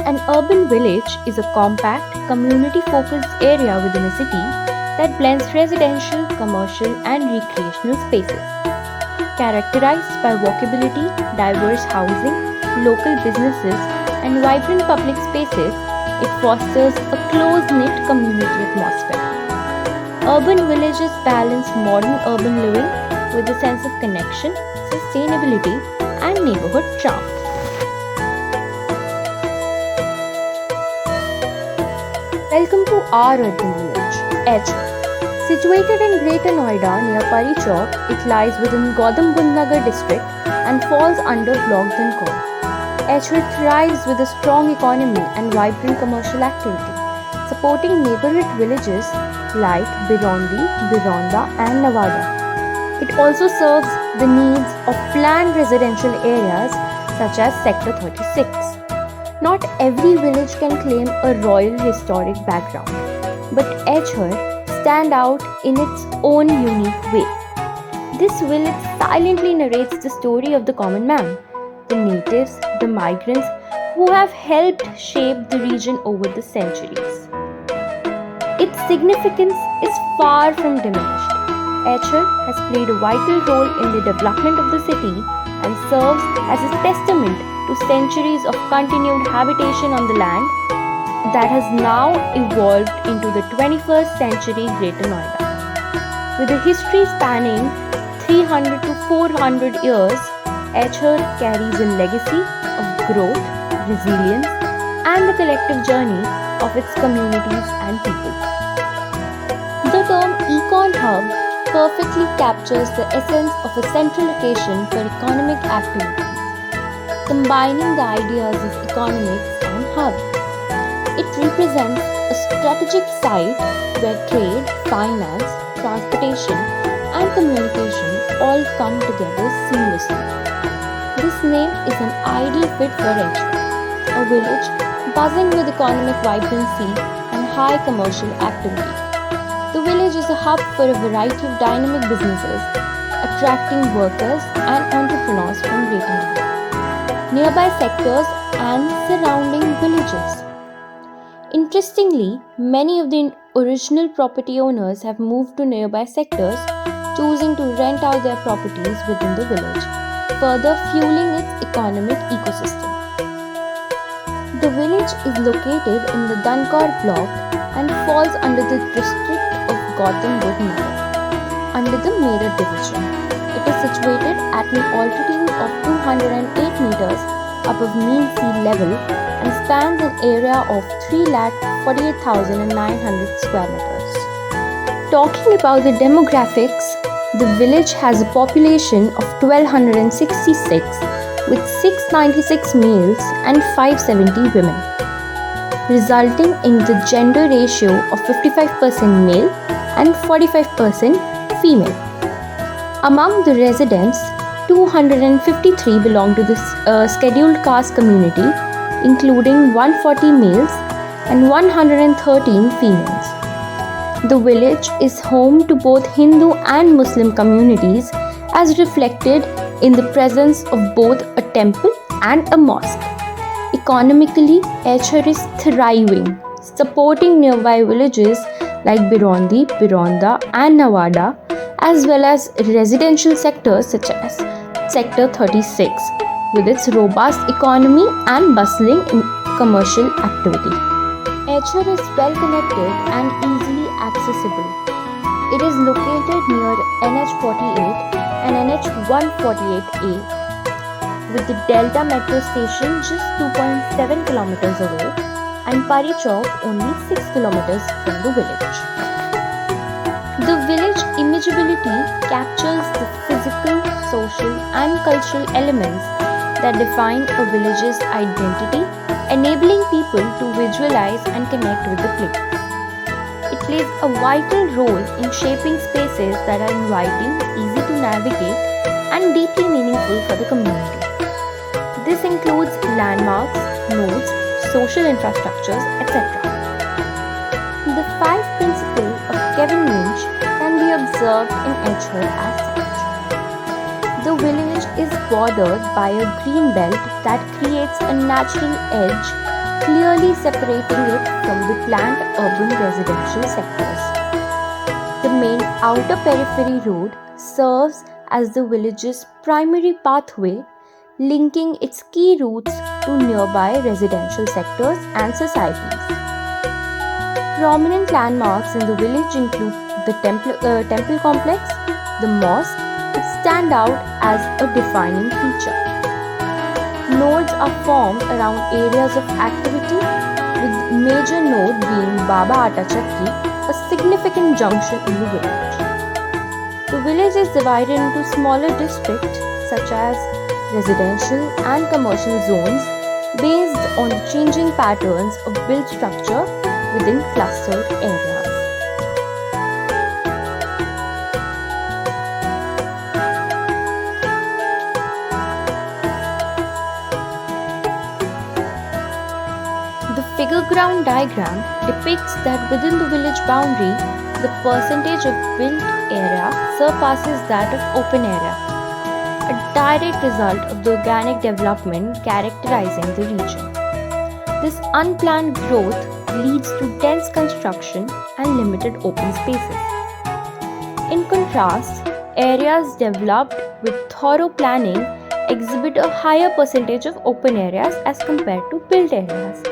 An urban village is a compact, community-focused area within a city that blends residential, commercial, and recreational spaces. Characterized by walkability, diverse housing, local businesses, and vibrant public spaces, it fosters a close-knit community atmosphere. Urban villages balance modern urban living with a sense of connection, sustainability, and neighborhood charm. Welcome to our urban village, EACHACCHER. Situated in Greater Noida near Pari Chowk, it lies within Gautam Buddh Nagar district and falls under Block Dankaur. EACHACCHER thrives with a strong economy and vibrant commercial activity, supporting neighborhood villages like Birondi, Bironda, and Nawada. It also serves the needs of planned residential areas such as Sector 36. Not every village can claim a royal historic background, but EACHACCHER stand out in its own unique way. This village silently narrates the story of the common man, the natives, the migrants who have helped shape the region over the centuries. Its significance is far from diminished. EACHACCHER has played a vital role in the development of the city and serves as a testament to centuries of continued habitation on the land that has now evolved into the 21st century Greater Noida. With a history spanning 300 to 400 years, EACHACCHER carries a legacy of growth, resilience, and the collective journey of its communities and people. The term Econ Hub perfectly captures the essence of a central location for economic activities, combining the ideas of economics and hub. It represents a strategic site where trade, finance, transportation, and communication all come together seamlessly. This name is an ideal fit for EACHACCHER, a village buzzing with economic vibrancy and high commercial activity. The village is a hub for a variety of dynamic businesses, attracting workers and entrepreneurs from Greater Noida, nearby sectors, and surrounding villages. Interestingly, many of the original property owners have moved to nearby sectors, choosing to rent out their properties within the village, further fueling its economic ecosystem. The village is located in the Dankaur block and falls under the district of Gautam Buddh Nagar, under the Meerut division. It is situated at an altitude of 208 meters above mean sea level and spans an area of 3,48,900 square meters. Talking about the demographics, the village has a population of 1,266 with 696 males and 570 women, resulting in the gender ratio of 55% male and 45% female. Among the residents, 253 belong to the scheduled caste community, including 140 males and 113 females. The village is home to both Hindu and Muslim communities, as reflected in the presence of both a temple and a mosque. Economically, EACHACCHER is thriving, supporting nearby villages like Birondi, Bironda, and Nawada, as well as residential sectors such as Sector 36, with its robust economy and bustling commercial activity. EACHACCHER is well connected and easily accessible. It is located near NH48 and NH148A, with the Delta metro station just 2.7 kilometers away and Pari Chowk only 6 kilometers from the village. The village imageability captures the physical, social, and cultural elements that define a village's identity, enabling people to visualize and connect with the place. It plays a vital role in shaping spaces that are inviting, easy to navigate, and deeply meaningful for the community. This includes landmarks, nodes, social infrastructures, etc. The 5 principles of Kevin Lynch can be observed in EACHACCHER as such. The village is bordered by a green belt that creates a natural edge clearly separating it from the planned urban residential sectors. The main outer periphery road serves as the village's primary pathway, linking its key routes to nearby residential sectors and societies. Prominent landmarks in the village include the temple complex, the mosque, which stand out as a defining feature. Nodes are formed around areas of activity, with major node being Baba Atta Chakki, a significant junction in the village. The village is divided into smaller districts such as residential and commercial zones based on the changing patterns of built structure within clustered areas. The figure ground diagram depicts that within the village boundary, the percentage of built area surpasses that of open area, a direct result of the organic development characterizing the region. This unplanned growth leads to dense construction and limited open spaces. In contrast, areas developed with thorough planning exhibit a higher percentage of open areas as compared to built areas.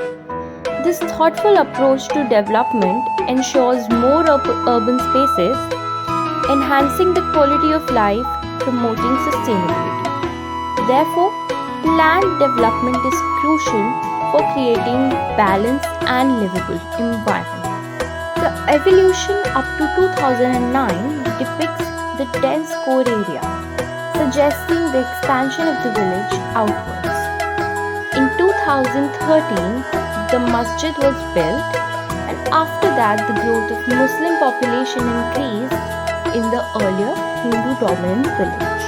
This thoughtful approach to development ensures more urban spaces, enhancing the quality of life, promoting sustainability. Therefore, planned development is crucial for creating balanced and livable environment. The evolution up to 2009 depicts the dense core area, suggesting the expansion of the village outwards. In 2013, the masjid was built, and after that the growth of Muslim population increased in the earlier Hindu-dominant village.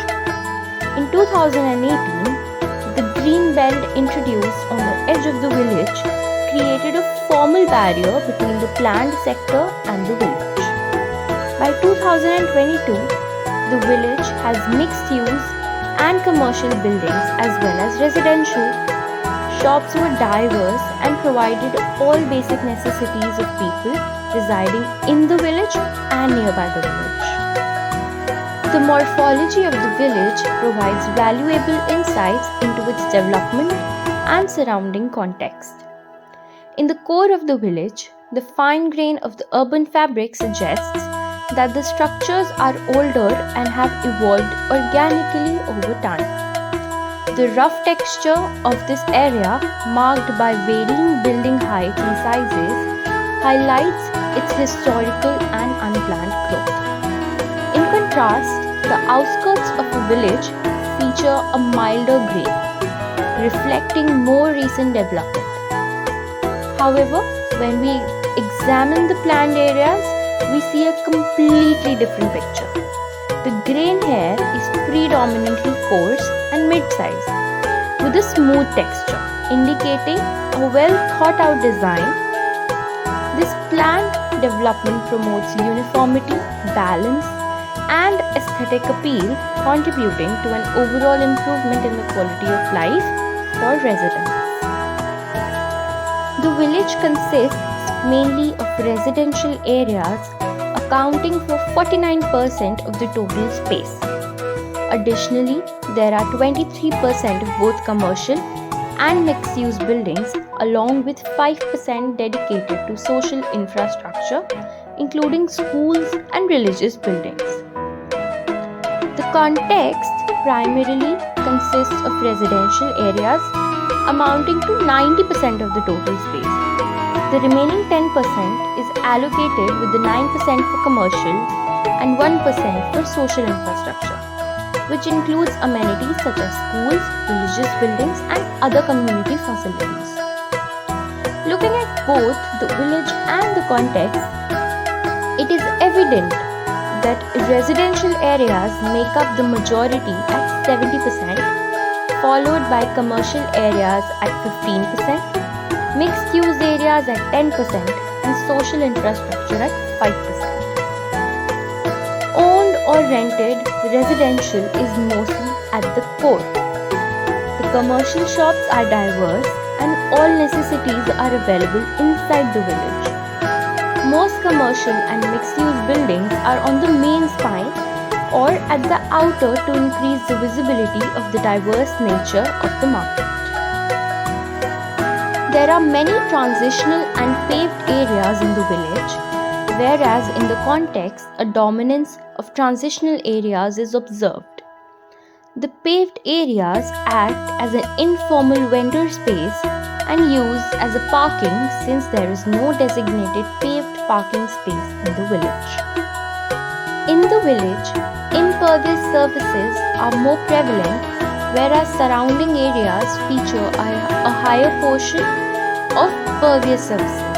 In 2018, the green belt introduced on the edge of the village created a formal barrier between the planned sector and the village. By 2022, the village has mixed use and commercial buildings as well as residential. Shops were diverse and provided all basic necessities of people residing in the village and nearby the village. The morphology of the village provides valuable insights into its development and surrounding context. In the core of the village, the fine grain of the urban fabric suggests that the structures are older and have evolved organically over time. The rough texture of this area, marked by varying building heights and sizes, highlights its historical and unplanned growth. In contrast, the outskirts of a village feature a milder grey, reflecting more recent development. However, when we examine the planned areas, we see a completely different picture. The grain hair is predominantly coarse and mid-size, with a smooth texture, indicating a well-thought-out design. This planned development promotes uniformity, balance, and aesthetic appeal, contributing to an overall improvement in the quality of life for residents. The village consists mainly of residential areas, accounting for 49% of the total space. Additionally, there are 23% of both commercial and mixed-use buildings, along with 5% dedicated to social infrastructure, including schools and religious buildings. The context primarily consists of residential areas, amounting to 90% of the total space. The remaining 10% is allocated with the 9% for commercial and 1% for social infrastructure, which includes amenities such as schools, religious buildings, and other community facilities. Looking at both the village and the context, it is evident that residential areas make up the majority at 70%, followed by commercial areas at 15%, mixed-use areas at 10%, and social infrastructure at 5%. Owned or rented residential is mostly at the core. The commercial shops are diverse and all necessities are available inside the village. Most commercial and mixed-use buildings are on the main spine or at the outer to increase the visibility of the diverse nature of the market. There are many transitional and paved areas in the village, whereas in the context, a dominance of transitional areas is observed. The paved areas act as an informal vendor space and used as a parking since there is no designated paved parking space in the village. In the village, impervious surfaces are more prevalent, whereas surrounding areas feature a higher portion of pervious surfaces.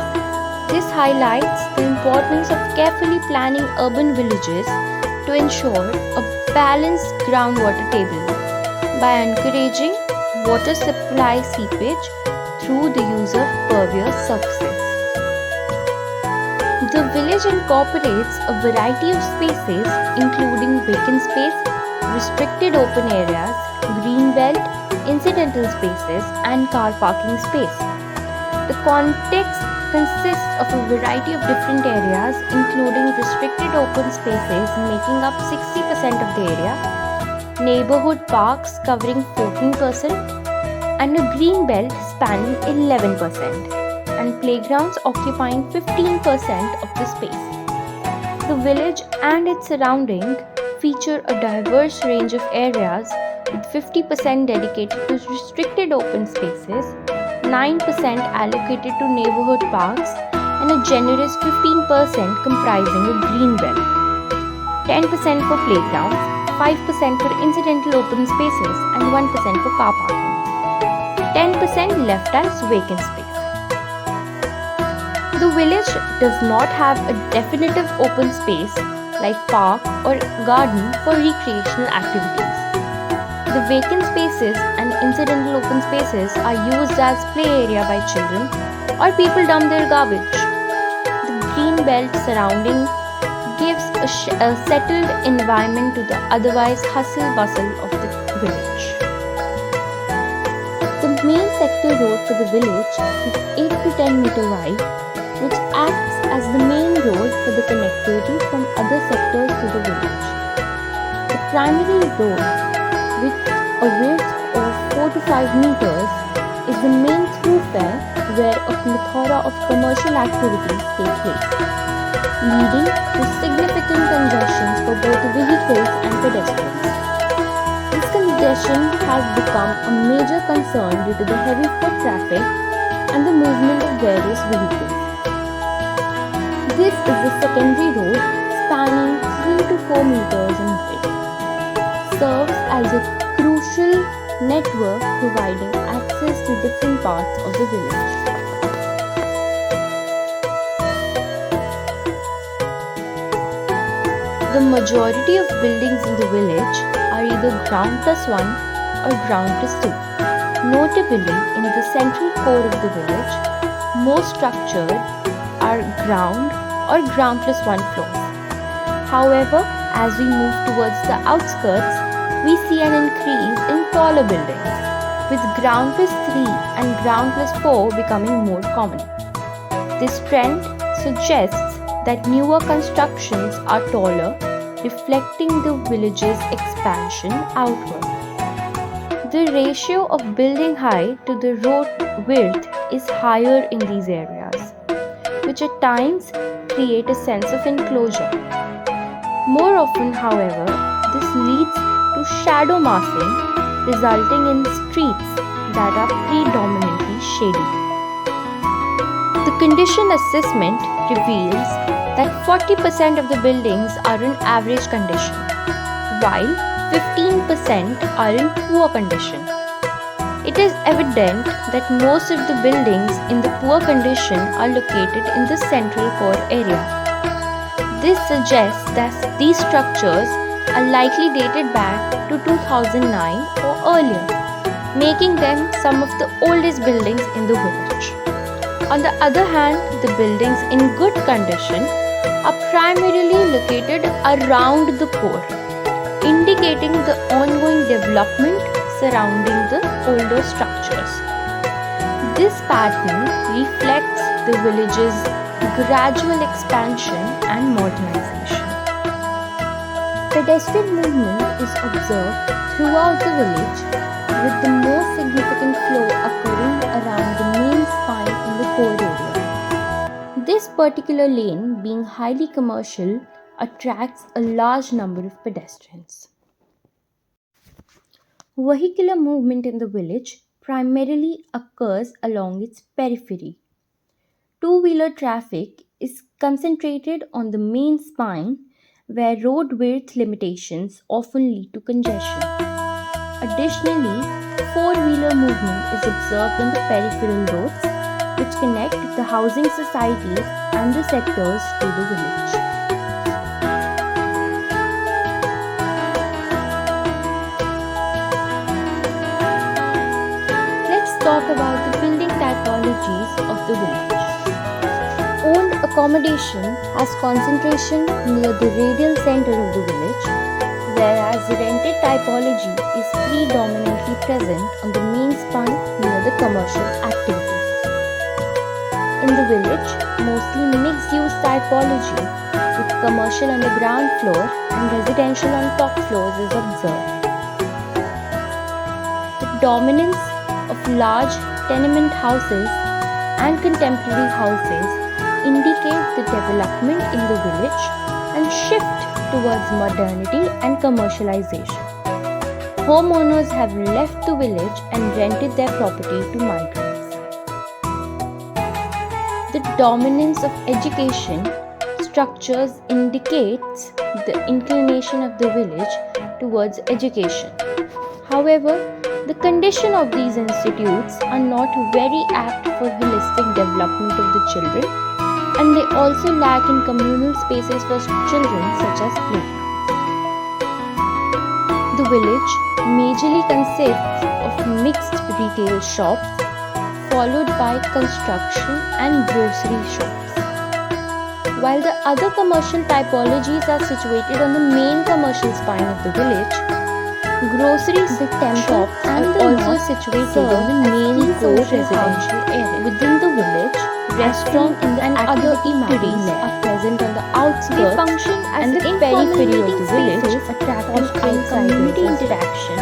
This highlights the importance of carefully planning urban villages to ensure a balanced groundwater table by encouraging water supply seepage through the use of pervious surfaces. The village incorporates a variety of spaces including vacant space, restricted open areas, green belt, incidental spaces and car parking space. The context consists of a variety of different areas including restricted open spaces making up 60% of the area, neighborhood parks covering 14% and a green belt spanning 11% and playgrounds occupying 15% of the space. The village and its surrounding feature a diverse range of areas with 50% dedicated to restricted open spaces, 9% allocated to neighborhood parks and a generous 15% comprising a green belt, 10% for playgrounds, 5% for incidental open spaces and 1% for car parking. 10% left as vacant space. The village does not have a definitive open space like park or garden for recreational activities. The vacant spaces and incidental open spaces are used as play area by children or people dump their garbage. The green belt surrounding gives a settled environment to the otherwise hustle-bustle of the village. The main sector road for the village is 8 to 10 meter wide, which acts as the main road for the connectivity from other sectors to the village. The primary road, with a width of 4 to 5 meters, is the main thoroughfare where a plethora of commercial activities take place, leading to significant congestions for both vehicles and pedestrians. This congestion has become a major concern due to the heavy foot traffic and the movement of various vehicles. This is the secondary road spanning 3 to 4 meters in width. Serves as a crucial network providing access to different parts of the village. The majority of buildings in the village are either ground plus 1 or ground plus 2. Notably, in the central core of the village, most structures are ground or ground plus 1 floors. However, as we move towards the outskirts, we see an increase in taller buildings, with ground plus 3 and ground plus 4 becoming more common. This trend suggests that newer constructions are taller, reflecting the village's expansion outward. The ratio of building height to the road width is higher in these areas, which at times create a sense of enclosure. More often, however, this leads to shadow massing, resulting in streets that are predominantly shady. The condition assessment reveals that 40% of the buildings are in average condition, while 15% are in poor condition. It is evident that most of the buildings in the poor condition are located in the central core area. This suggests that these structures are likely dated back to 2009 or earlier, making them some of the oldest buildings in the village. On the other hand, the buildings in good condition are primarily located around the core, indicating the ongoing development surrounding the older structures. This pattern reflects the village's gradual expansion and modernization. Pedestrian movement is observed throughout the village, with the most significant flow occurring around the main spine in the core area. This particular lane, being highly commercial, attracts a large number of pedestrians. Vehicular movement in the village primarily occurs along its periphery. Two-wheeler traffic is concentrated on the main spine, where road width limitations often lead to congestion. Additionally, four-wheeler movement is observed on the peripheral roads, which connect the housing societies and the sectors to the village. Let's talk about the building typologies of the village. Owned accommodation has concentration near the radial center of the village, whereas rented typology is predominantly present on the main spine near the commercial activity. In the village, mostly mixed-use typology with commercial on the ground floor and residential on top floors is observed. The dominance of large tenement houses and contemporary houses indicate the development in the village and shift towards modernity and commercialization. Homeowners have left the village and rented their property to migrants. The dominance of education structures indicates the inclination of the village towards education. However, the condition of these institutes are not very apt for holistic development of the children, and they also lack in communal spaces for children such as playgrounds. The village majorly consists of mixed retail shops, followed by construction and grocery shops. While the other commercial typologies are situated on the main commercial spine of the village, grocery shops are also situated on the main core residential area. Within the village, restaurants and other eateries are present on the outskirts and the periphery of the village, fostering community interaction.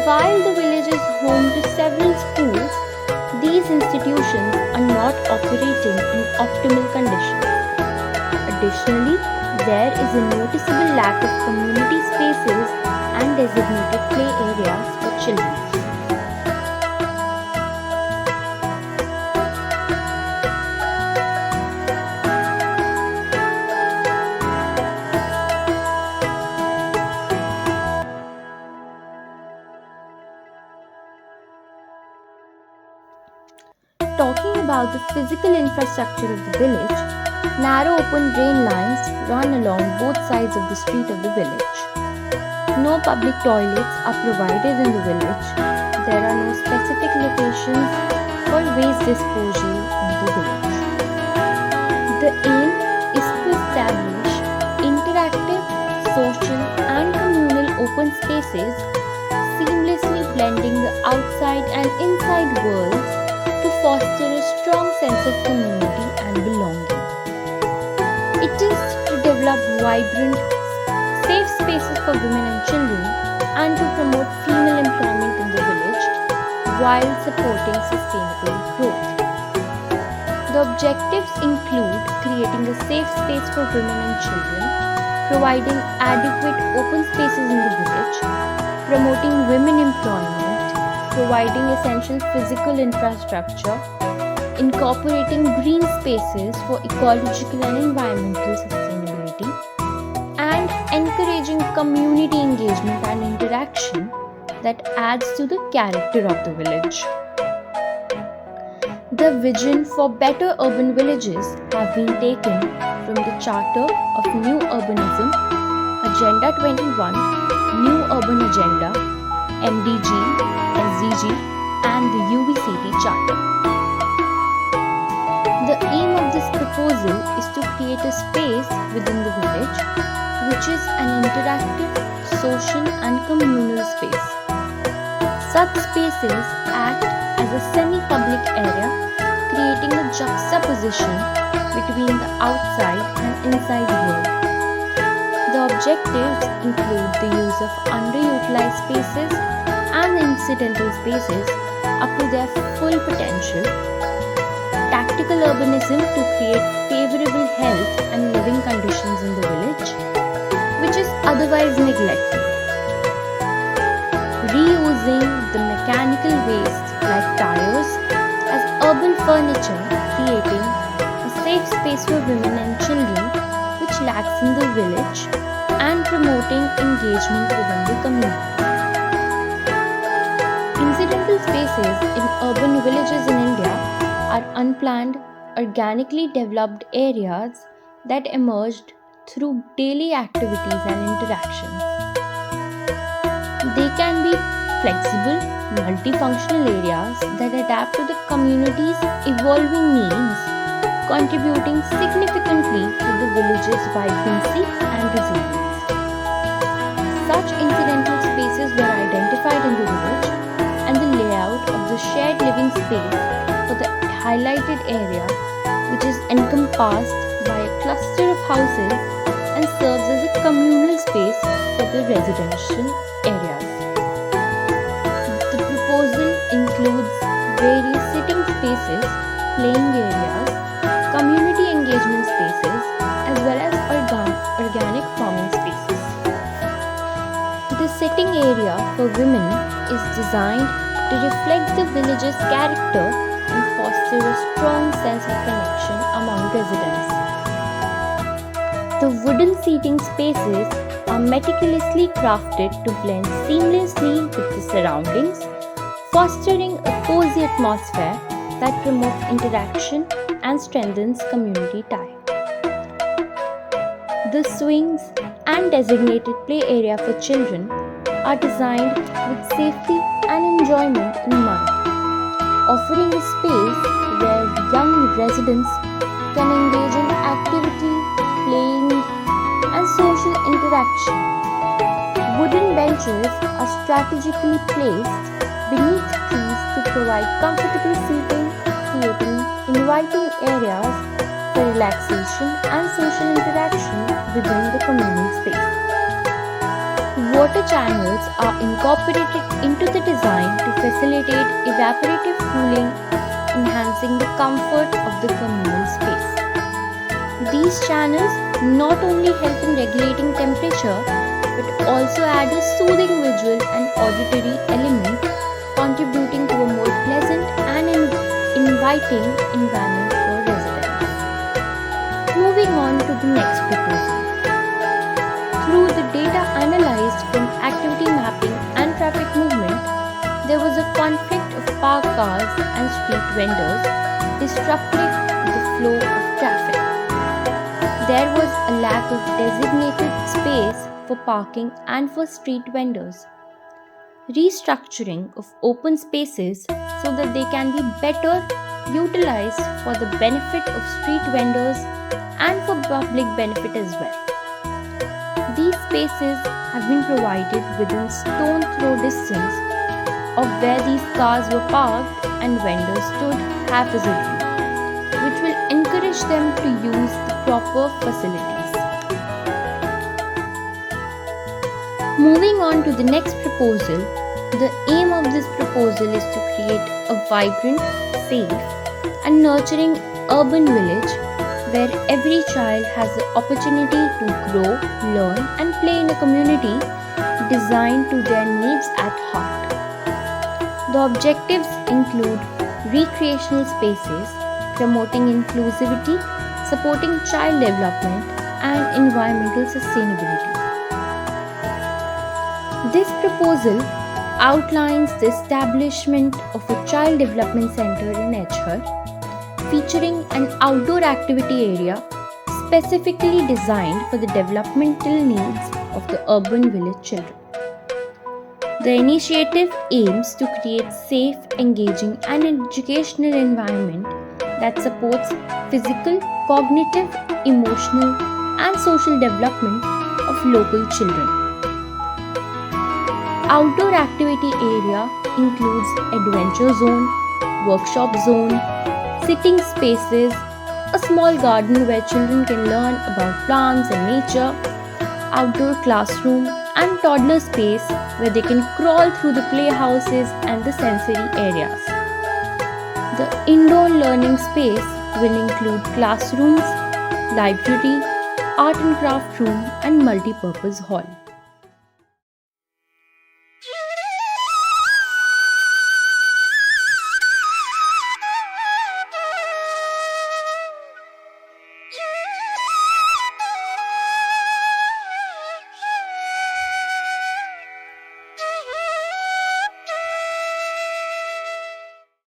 While the village is home to several schools, these institutions are not operating in optimal conditions. Additionally, there is a noticeable lack of community spaces and designated play areas for children. Talking about the physical infrastructure of the village, narrow open drain lines run along both sides of the street of the village. No public toilets are provided in the village. There are no specific locations for waste disposal in the village. The aim is to establish interactive, social and communal open spaces, seamlessly blending the outside and inside worlds to foster a strong sense of community and belonging. It is to develop vibrant, safe spaces for women and children and to promote female employment in the village while supporting sustainable growth. The objectives include creating a safe space for women and children, providing adequate open spaces in the village, promoting women employment, providing essential physical infrastructure, incorporating green spaces for ecological and environmental sustainability, and encouraging community engagement and interaction that adds to the character of the village. The vision for better urban villages have been taken from the Charter of New Urbanism, Agenda 21, New Urban Agenda, MDG, SDG, and the UVCT Charter. The aim of this proposal is to create a space within the village which is an interactive, social and communal space. Such spaces act as as a semi-public area, creating a juxtaposition between the outside and inside world. The objectives include the use of underutilized spaces and incidental spaces up to their full potential, tactical urbanism to create favorable health and living conditions in the village, which is otherwise neglected, reusing the mechanical waste like tires as urban furniture, creating a safe space for women and children which lacks in the village, and promoting engagement within the community. Incidental spaces in urban villages in India are unplanned, organically developed areas that emerged through daily activities and interactions. They can be flexible, multifunctional areas that adapt to the community's evolving needs, contributing significantly to the village's vibrancy and resilience. Such incidental spaces were identified in the village, and the layout of the shared living space for the highlighted area, which is encompassed by a cluster of houses and serves as a communal space for the residential areas. The proposal includes various sitting spaces, playing areas, community engagement spaces, as well as organic farming spaces. The sitting area for women is designed to reflect the village's character and foster a strong sense of connection among residents. The wooden seating spaces are meticulously crafted to blend seamlessly with the surroundings, fostering a cozy atmosphere that promotes interaction and strengthens community tie. The swings and designated play area for children are designed with safety and enjoyment in mind, offering a space where young residents can engage in activity, playing, and social interaction. Wooden benches are strategically placed beneath trees to provide comfortable seating, creating inviting areas for relaxation and social interaction within the communal space. Water channels are incorporated into the design to facilitate evaporative cooling, enhancing the comfort of the communal space. These channels not only help in regulating temperature but also add a soothing visual and auditory element, contributing to a more pleasant and inviting environment for residents. Moving on to the next proposal. Through the data analyzed from activity mapping and traffic movement, there was a conflict of parked cars and street vendors disrupting the flow of traffic. There was a lack of designated space for parking and for street vendors. Restructuring of open spaces so that they can be better utilized for the benefit of street vendors and for public benefit as well. These spaces have been provided within stone throw distance of where these cars were parked and vendors stood haphazardly, which will encourage them to use the proper facilities. Moving on to the next proposal, the aim of this proposal is to create a vibrant, safe, and nurturing urban village where every child has the opportunity to grow, learn, and play in a community designed to their needs at heart. The objectives include recreational spaces, promoting inclusivity, supporting child development, and environmental sustainability. This proposal outlines the establishment of a child development center in Eachachhar, featuring an outdoor activity area specifically designed for the developmental needs of the urban village children. The initiative aims to create safe, engaging, and educational environment that supports physical, cognitive, emotional, and social development of local children. Outdoor activity area includes adventure zone, workshop zone, sitting spaces, a small garden where children can learn about plants and nature, outdoor classroom, and toddler space where they can crawl through the playhouses and the sensory areas. The indoor learning space will include classrooms, library, art and craft room, and multi-purpose hall.